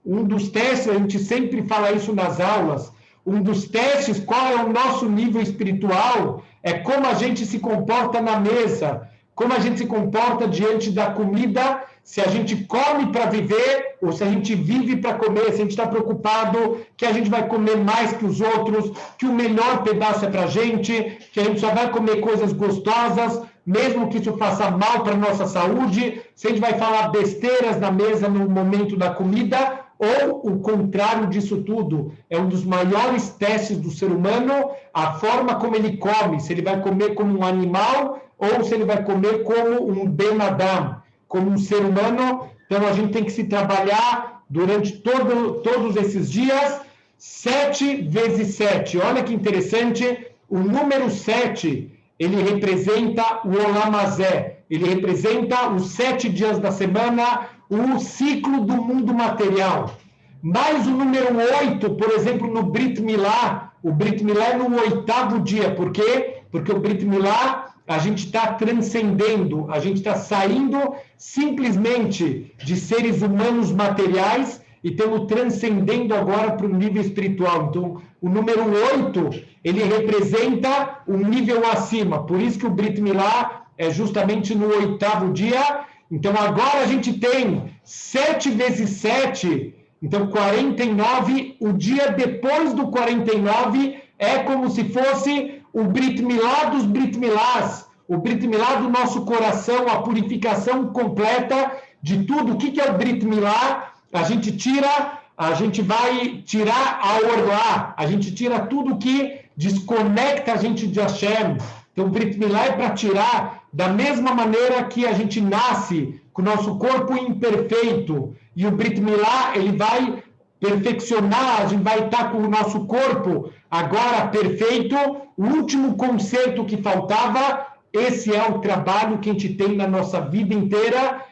um dos testes, a gente sempre fala isso nas aulas, um dos testes, qual é o nosso nível espiritual, é como a gente se comporta na mesa, como a gente se comporta diante da comida, se a gente come para viver ou se a gente vive para comer, se a gente está preocupado que a gente vai comer mais que os outros, que o melhor pedaço é para a gente, que a gente só vai comer coisas gostosas, mesmo que isso faça mal para a nossa saúde, se a gente vai falar besteiras na mesa no momento da comida, ou o contrário disso tudo. É um dos maiores testes do ser humano, a forma como ele come, se ele vai comer como um animal ou se ele vai comer como um Ben Adam, como um ser humano. Então, a gente tem que se trabalhar durante todos esses dias, 7 vezes 7. Olha que interessante, o número 7, ele representa o Olam Hazé, ele representa os 7 dias da semana, o ciclo do mundo material. Mas o número 8, por exemplo, no Brit Milá, o Brit Milá é no 8º dia. Por quê? Porque o Brit Milá, a gente está transcendendo, a gente está saindo simplesmente de seres humanos materiais e estamos transcendendo agora para o nível espiritual. Então, o número 8, ele representa um nível acima. Por isso que o Brit Milá é justamente no 8º dia. Então, agora a gente tem 7 vezes 7, então 49, o dia depois do 49 é como se fosse o Brit Milá dos Brit Milás, o Brit Milá do nosso coração, a purificação completa de tudo. O que é o Brit Milá? A gente vai tirar a Orlá, a gente tira tudo que desconecta a gente de Hashem. Então, o Brit Milá é para tirar da mesma maneira que a gente nasce com o nosso corpo imperfeito. E o Brit Milá, ele vai perfeccionar, a gente vai estar com o nosso corpo agora perfeito. O último conserto que faltava, esse é o trabalho que a gente tem na nossa vida inteira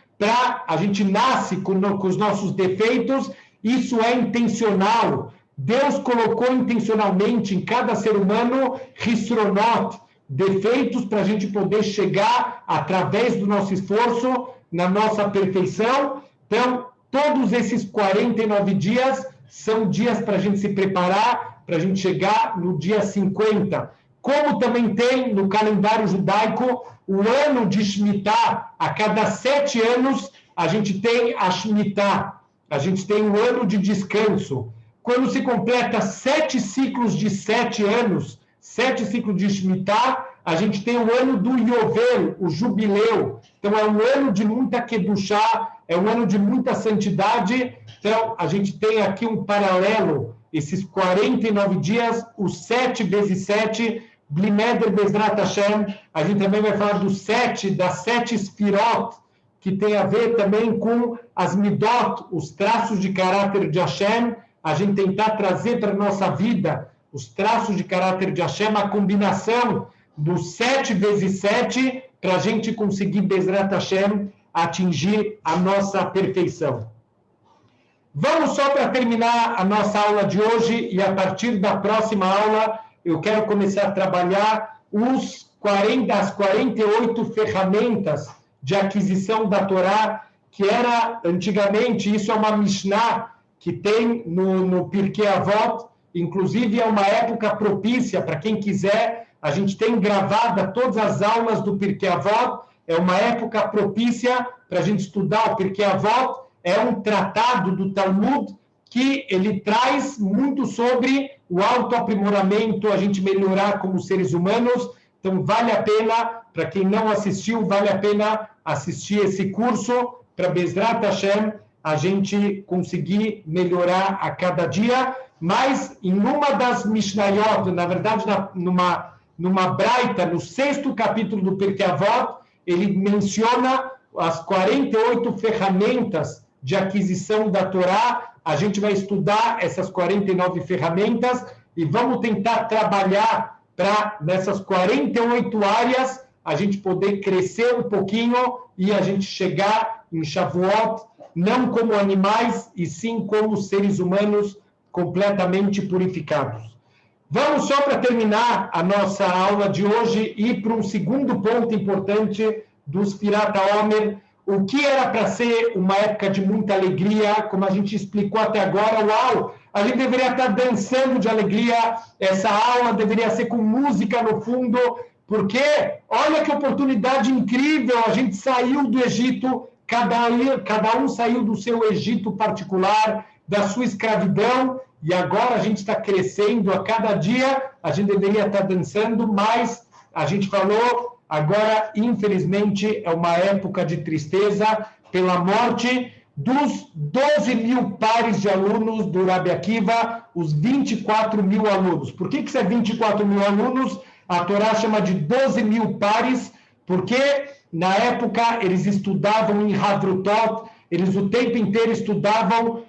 a gente nasce com os nossos defeitos, isso é intencional. Deus colocou intencionalmente em cada ser humano risronot, defeitos para a gente poder chegar, através do nosso esforço, na nossa perfeição. Então, todos esses 49 dias são dias para a gente se preparar, para a gente chegar no dia 50. Como também tem no calendário judaico o ano de Shemitah, a cada 7 anos a gente tem a Shemitah, a gente tem o ano de descanso. Quando se completa 7 ciclos de 7 anos, 7 ciclos de Shemitah, a gente tem o ano do Yovel, o jubileu. Então, é um ano de muita Kedushá, é um ano de muita santidade. Então, a gente tem aqui um paralelo, esses 49 dias, os 7 vezes 7, Blimeder Bezrat Hashem. A gente também vai falar dos 7, das 7 Sfirot, que tem a ver também com as Midot, os traços de caráter de Hashem. A gente tentar trazer para a nossa vida os traços de caráter de Hashem, a combinação dos 7 vezes 7, para a gente conseguir, Bezrat Hashem, atingir a nossa perfeição. Vamos só para terminar a nossa aula de hoje, e a partir da próxima aula, eu quero começar a trabalhar as 48 ferramentas de aquisição da Torá, que era, antigamente, isso é uma Mishnah que tem no Pirkei Avot, inclusive é uma época propícia para quem quiser. A gente tem gravada todas as aulas do Pirkei Avot, é uma época propícia para a gente estudar o Pirkei Avot. É um tratado do Talmud que ele traz muito sobre o autoaprimoramento, a gente melhorar como seres humanos. Então, vale a pena, para quem não assistiu, vale a pena assistir esse curso para Bezrat Hashem, a gente conseguir melhorar a cada dia. Mas, em uma das Mishnayot, na verdade, numa Braita, no 6º capítulo do Pirkei Avot, ele menciona as 48 ferramentas de aquisição da Torá. A gente vai estudar essas 49 ferramentas e vamos tentar trabalhar para, nessas 48 áreas, a gente poder crescer um pouquinho e a gente chegar em Shavuot, não como animais, e sim como seres humanos completamente purificados. Vamos só para terminar a nossa aula de hoje ir para um segundo ponto importante dos Pirata Homer. O que era para ser uma época de muita alegria, como a gente explicou até agora, uau, a gente deveria estar dançando de alegria, essa aula deveria ser com música no fundo, porque olha que oportunidade incrível, a gente saiu do Egito, cada um saiu do seu Egito particular, da sua escravidão, e agora a gente está crescendo a cada dia, a gente deveria estar dançando, mas a gente falou, agora, infelizmente, é uma época de tristeza pela morte dos 12 mil pares de alunos do Rabi Akiva, os 24 mil alunos. Por que isso é 24 mil alunos? A Torá chama de 12 mil pares, porque na época eles estudavam em Havrutot, eles o tempo inteiro estudavam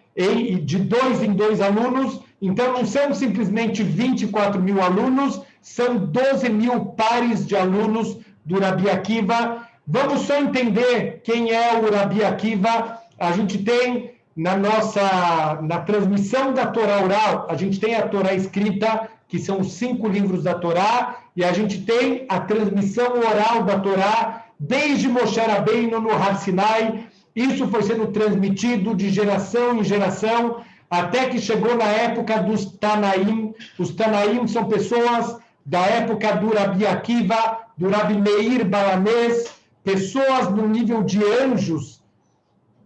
de 2 em 2 alunos, então não são simplesmente 24 mil alunos, são 12 mil pares de alunos do Rabi Akiva. Vamos só entender quem é o Rabi Akiva. A gente tem na transmissão da Torá oral, a gente tem a Torá escrita, que são os 5 livros da Torá, e a gente tem a transmissão oral da Torá, desde Moshe Rabbeinu no Har Sinai. Isso foi sendo transmitido de geração em geração, até que chegou na época dos Tanaim. Os Tanaim são pessoas da época do Rabi Akiva, do Rabi Meir Balanês, pessoas no nível de anjos.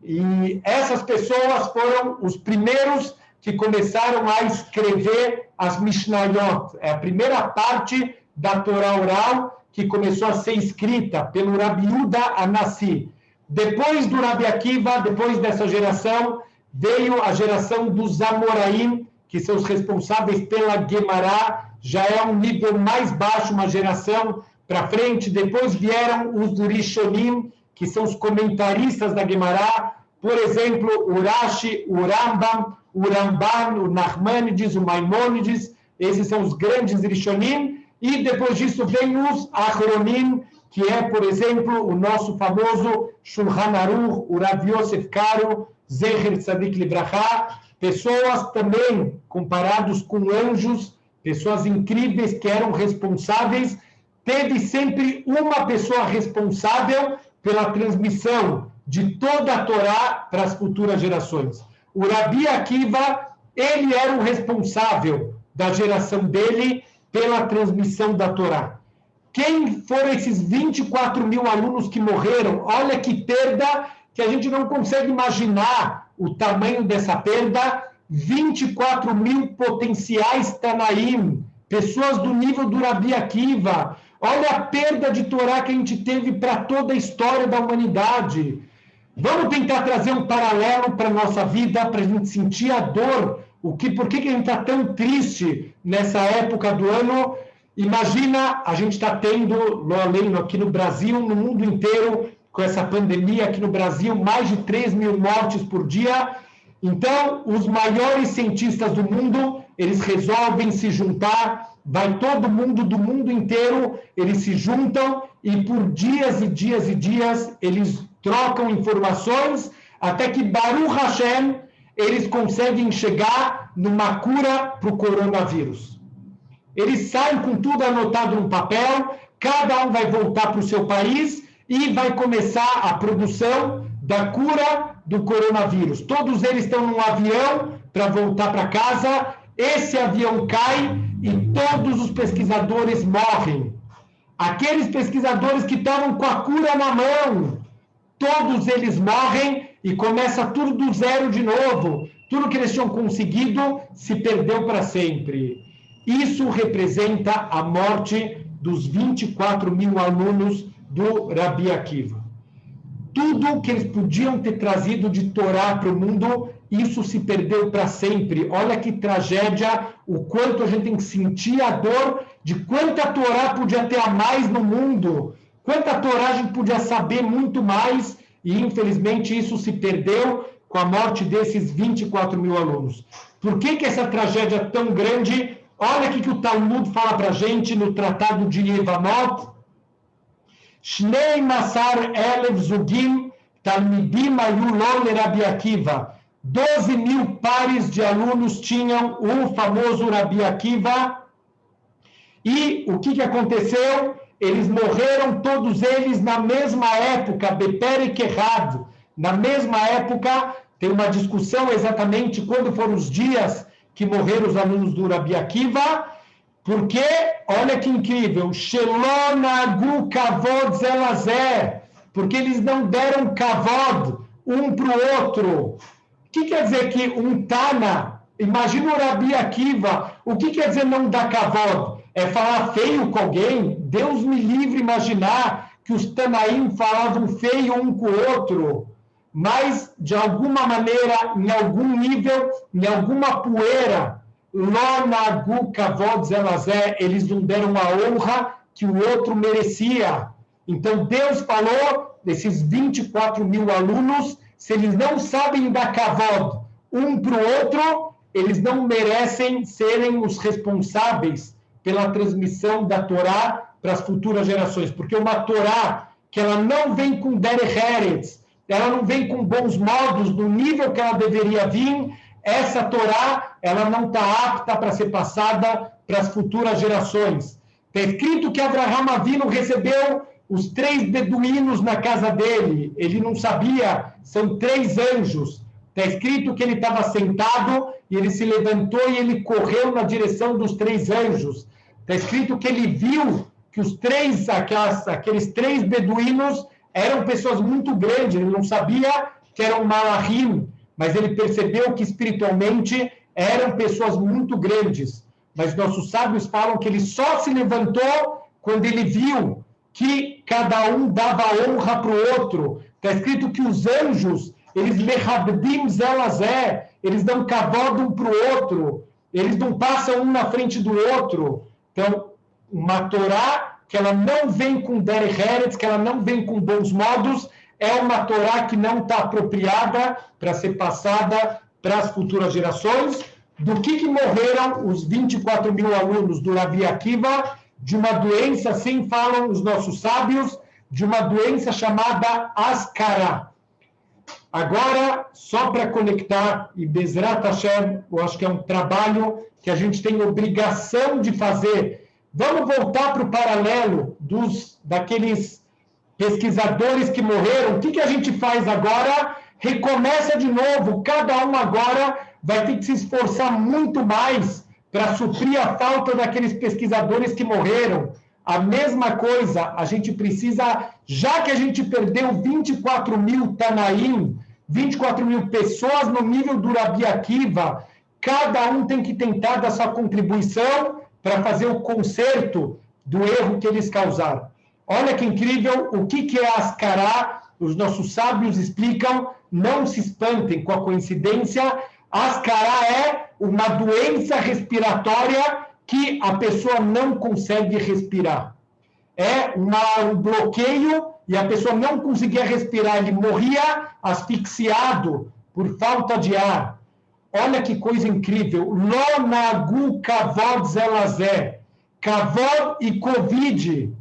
E essas pessoas foram os primeiros que começaram a escrever as Mishnayot. É a primeira parte da Torá oral que começou a ser escrita pelo Rabi Yehuda Anassi. Depois do Rabi Akiva, depois dessa geração, veio a geração dos Amoraim, que são os responsáveis pela Guemará, já é um nível mais baixo, uma geração para frente. Depois vieram os Rishonim, que são os comentaristas da Guemará, por exemplo, o Rashi, o Rambam, o Ramban, o Nachmanides, o Maimônides, esses são os grandes Rishonim, e depois disso vem os Achronim, que é, por exemplo, o nosso famoso Shulchan Aruch, o Rav Yosef Karo, Zecher Tzadik Libraha, pessoas também comparados com anjos, pessoas incríveis que eram responsáveis. Teve sempre uma pessoa responsável pela transmissão de toda a Torá para as futuras gerações. O Rabi Akiva, ele era o responsável da geração dele pela transmissão da Torá. Quem foram esses 24 mil alunos que morreram? Olha que perda, que a gente não consegue imaginar o tamanho dessa perda. 24 mil potenciais Tanaim, pessoas do nível do Rabi Akiva. Olha a perda de Torá que a gente teve para toda a história da humanidade. Vamos tentar trazer um paralelo para a nossa vida, para a gente sentir a dor. Por que a gente está tão triste nessa época do ano? Imagina, a gente está tendo, além aqui no Brasil, no mundo inteiro, com essa pandemia aqui no Brasil, mais de 3 mil mortes por dia. Então, os maiores cientistas do mundo, eles resolvem se juntar, vai todo mundo do mundo inteiro, eles se juntam e por dias e dias e dias, eles trocam informações, até que Baruch Hashem, eles conseguem chegar numa cura para o coronavírus. Eles saem com tudo anotado no papel, cada um vai voltar para o seu país e vai começar a produção da cura do coronavírus. Todos eles estão num avião para voltar para casa, esse avião cai e todos os pesquisadores morrem. Aqueles pesquisadores que estavam com a cura na mão, todos eles morrem e começa tudo do zero de novo. Tudo que eles tinham conseguido se perdeu para sempre. Isso representa a morte dos 24 mil alunos do Rabi Akiva. Tudo que eles podiam ter trazido de Torá para o mundo, isso se perdeu para sempre. Olha que tragédia, o quanto a gente tem que sentir a dor de quanta Torá podia ter a mais no mundo, quanta Torá a gente podia saber muito mais, e infelizmente isso se perdeu com a morte desses 24 mil alunos. Por que essa tragédia é tão grande? Olha o que o Talmud fala para a gente no Tratado de Yevamot. Shnei Masar Elev Zugim Talmidim Ayu Lo LeRabi Akiva. 12 mil pares de alunos tinham o famoso Rabi Akiva. E o que aconteceu? Eles morreram todos eles na mesma época, Beperek Errado. Na mesma época, tem uma discussão exatamente quando foram os dias que morreram os alunos do Rabi Akiva, porque, olha que incrível, Shelonagu Kavod Zelazé, porque eles não deram Kavod um para o outro. O que quer dizer que um Tana, imagina o Rabi Akiva, o que quer dizer não dar Kavod? É falar feio com alguém? Deus me livre imaginar que os Tanaim falavam feio um com o outro, mas, de alguma maneira, em algum nível, em alguma poeira, Lonagu Kavod Zelazé, eles não deram a honra que o outro merecia. Então, Deus falou desses 24 mil alunos, se eles não sabem dar Kavod um para o outro, eles não merecem serem os responsáveis pela transmissão da Torá para as futuras gerações. Porque uma Torá que ela não vem com Derech Eretz, ela não vem com bons modos, no nível que ela deveria vir, essa Torá, ela não está apta para ser passada para as futuras gerações. Está escrito que Abraham Avinu recebeu os 3 beduínos na casa dele. Ele não sabia, são 3 anjos. Está escrito que ele estava sentado e ele se levantou e ele correu na direção dos 3 anjos. Está escrito que ele viu que os 3, aqueles 3 beduínos eram pessoas muito grandes. Ele não sabia que eram malachim, mas ele percebeu que espiritualmente eram pessoas muito grandes. Mas nossos sábios falam que ele só se levantou quando ele viu que cada um dava honra para o outro. Está escrito que os anjos, eles lehabdim zelazé, eles dão kavod um para o outro, eles não passam um na frente do outro. Então, uma Torá que ela não vem com derech eretz, que ela não vem com bons modos, é uma Torá que não está apropriada para ser passada para as futuras gerações. Do que morreram os 24 mil alunos do Rabi Akiva? De uma doença, assim falam os nossos sábios, de uma doença chamada Ascará. Agora, só para conectar, e Bezrat Hashem, eu acho que é um trabalho que a gente tem obrigação de fazer. Vamos voltar para o paralelo daqueles pesquisadores que morreram. O que a gente faz agora? Recomeça de novo. Cada um agora vai ter que se esforçar muito mais para suprir a falta daqueles pesquisadores que morreram. A mesma coisa, a gente precisa, já que a gente perdeu 24 mil Tanaim, 24 mil pessoas no nível do Rabi Akiva, cada um tem que tentar dar sua contribuição para fazer o conserto do erro que eles causaram. Olha que incrível, o que é Ascará? Os nossos sábios explicam, não se espantem com a coincidência, Ascará é uma doença respiratória que a pessoa não consegue respirar. É um bloqueio e a pessoa não conseguia respirar, ele morria asfixiado por falta de ar. Olha que coisa incrível. Lo nagu kavod zelazé. Kavod e Covid.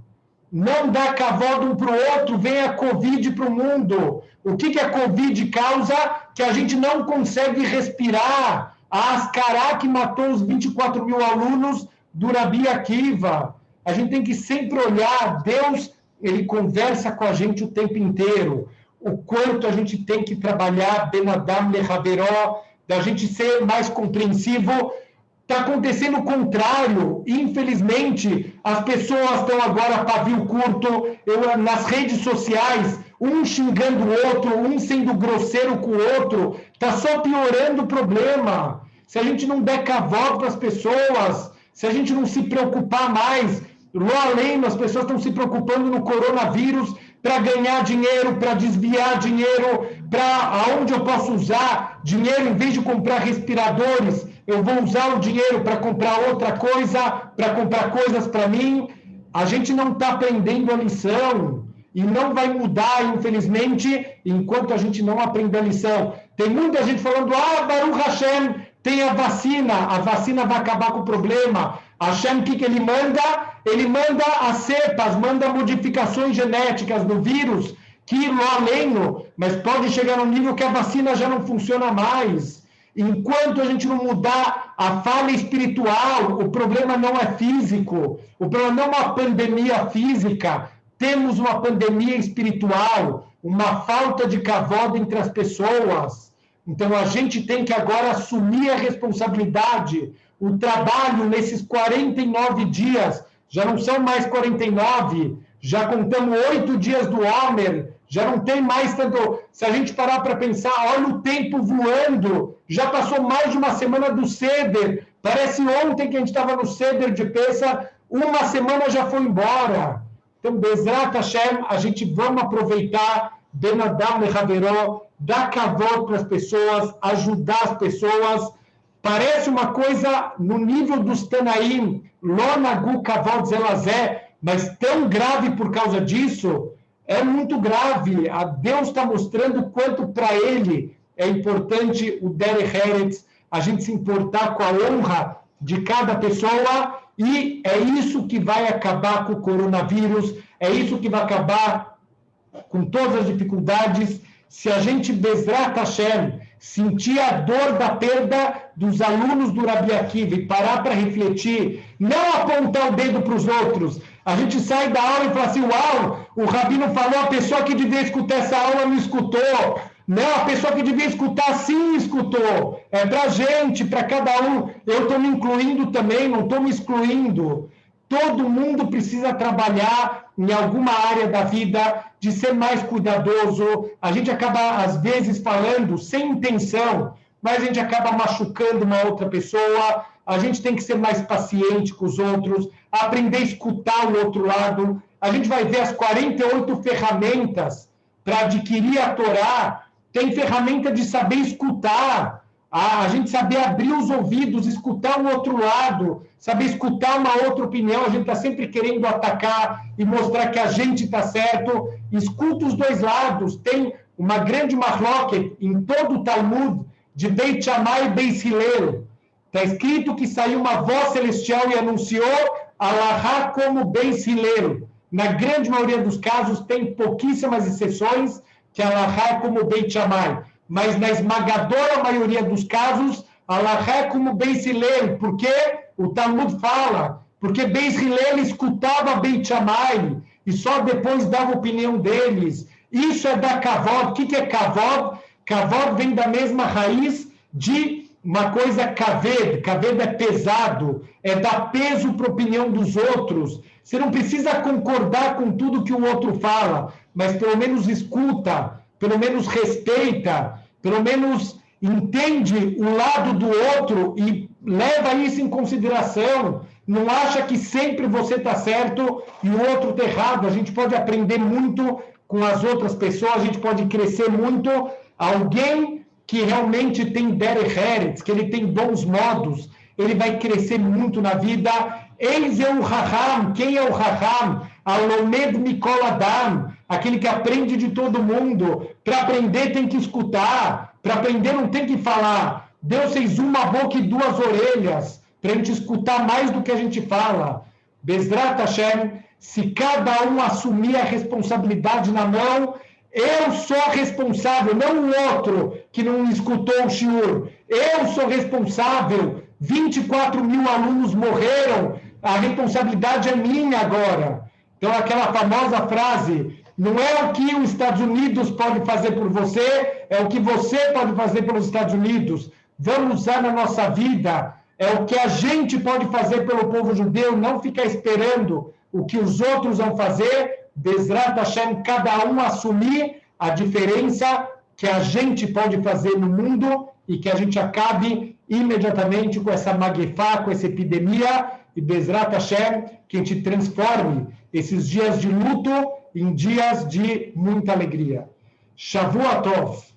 Não dá kavod um para o outro, vem a Covid para o mundo. O que a Covid causa? Que a gente não consegue respirar. A Ascará que matou os 24 mil alunos do Rabi Akiva. A gente tem que sempre olhar, Deus, ele conversa com a gente o tempo inteiro. O quanto a gente tem que trabalhar, Ben Adam Lechaveró, da gente ser mais compreensivo. Está acontecendo o contrário. Infelizmente, as pessoas estão agora pavio curto, nas redes sociais, um xingando o outro, um sendo grosseiro com o outro. Está só piorando o problema. Se a gente não der cavalo para as pessoas, se a gente não se preocupar mais, lá além, as pessoas estão se preocupando no coronavírus para ganhar dinheiro, para desviar dinheiro, para aonde eu posso usar dinheiro, em vez de comprar respiradores, eu vou usar o dinheiro para comprar outra coisa, para comprar coisas para mim. A gente não está aprendendo a lição e não vai mudar, infelizmente, enquanto a gente não aprender a lição. Tem muita gente falando, Baruch Hashem, tem a vacina vai acabar com o problema. Hashem, o que ele manda? Ele manda as cepas, manda modificações genéticas no vírus, que lá além, mas pode chegar num nível que a vacina já não funciona mais. Enquanto a gente não mudar a falha espiritual, o problema não é físico, o problema não é uma pandemia física, temos uma pandemia espiritual, uma falta de kavod entre as pessoas. Então, a gente tem que agora assumir a responsabilidade, o trabalho nesses 49 dias, já não são mais 49, já contamos 8 dias do Homer, já não tem mais tanto... Se a gente parar para pensar, olha o tempo voando, já passou mais de uma semana do Seder, parece ontem que a gente estava no Seder de Pessah, uma semana já foi embora. Então, Bezrat Hashem, a gente vamos aproveitar, Ben Adam Lechaveró, dar kavod para as pessoas, ajudar as pessoas. Parece uma coisa no nível dos Tanaim, Lo nagu kavod zelazé, mas tão grave por causa disso, é muito grave. A Deus está mostrando quanto para ele é importante o Derech Eretz, a gente se importar com a honra de cada pessoa, e é isso que vai acabar com o coronavírus, é isso que vai acabar com todas as dificuldades. Se a gente, Bezrat Hashem, sentir a dor da perda dos alunos do Rabi Akiva e parar para refletir, não apontar o dedo para os outros, a gente sai da aula e fala assim, uau, o Rabino falou, a pessoa que devia escutar essa aula não escutou. Não, a pessoa que devia escutar sim escutou. É para a gente, para cada um. Eu estou me incluindo também, não estou me excluindo. Todo mundo precisa trabalhar em alguma área da vida, de ser mais cuidadoso. A gente acaba, às vezes, falando sem intenção, mas a gente acaba machucando uma outra pessoa. A gente tem que ser mais paciente com os outros, aprender a escutar o outro lado. A gente vai ver as 48 ferramentas para adquirir a Torá. Tem ferramenta de saber escutar, a gente saber abrir os ouvidos, escutar o outro lado, saber escutar uma outra opinião. A gente está sempre querendo atacar e mostrar que a gente está certo. Escuta os dois lados. Tem uma grande mahloket em todo o Talmud de Beit Shammai e Beis Hillel. Está escrito que saiu uma voz celestial e anunciou Alahá como Beis Hillel. Na grande maioria dos casos, tem pouquíssimas exceções, que a Halachá é como Beit Shammai. Mas na esmagadora maioria dos casos, a Halachá é como Beis Hillel, porque o Talmud fala, porque Beis Hillel escutava Beit Shammai e só depois dava a opinião deles. Isso é da Kavod. O que é Kavod? Kavod vem da mesma raiz de uma coisa Kaved. Kaved é pesado, é dar peso para a opinião dos outros. Você não precisa concordar com tudo que o outro fala, mas pelo menos escuta, pelo menos respeita, pelo menos entende o lado do outro e leva isso em consideração. Não acha que sempre você está certo e o outro está errado. A gente pode aprender muito com as outras pessoas, a gente pode crescer muito. Alguém que realmente tem derech eretz, que ele tem bons modos, ele vai crescer muito na vida. Eis é o Raham. Quem é o Raham? Alomed Mikol Adam, aquele que aprende de todo mundo. Para aprender tem que escutar, para aprender não tem que falar. Deus fez uma boca e duas orelhas, para a gente escutar mais do que a gente fala. Bezrat Hashem, se cada um assumir a responsabilidade na mão, eu sou responsável, não o outro que não escutou o shiur. Eu sou responsável. 24 mil alunos morreram, a responsabilidade é minha agora. Então, aquela famosa frase, não é o que os Estados Unidos pode fazer por você, é o que você pode fazer pelos Estados Unidos. Vamos usar na nossa vida, é o que a gente pode fazer pelo povo judeu, não ficar esperando o que os outros vão fazer. Bezrat Hashem, cada um assumir a diferença que a gente pode fazer no mundo e que a gente acabe imediatamente com essa magefá, com essa epidemia, e Bezrat Hashem, que a gente transforme esses dias de luto em dias de muita alegria. Shavua Tov.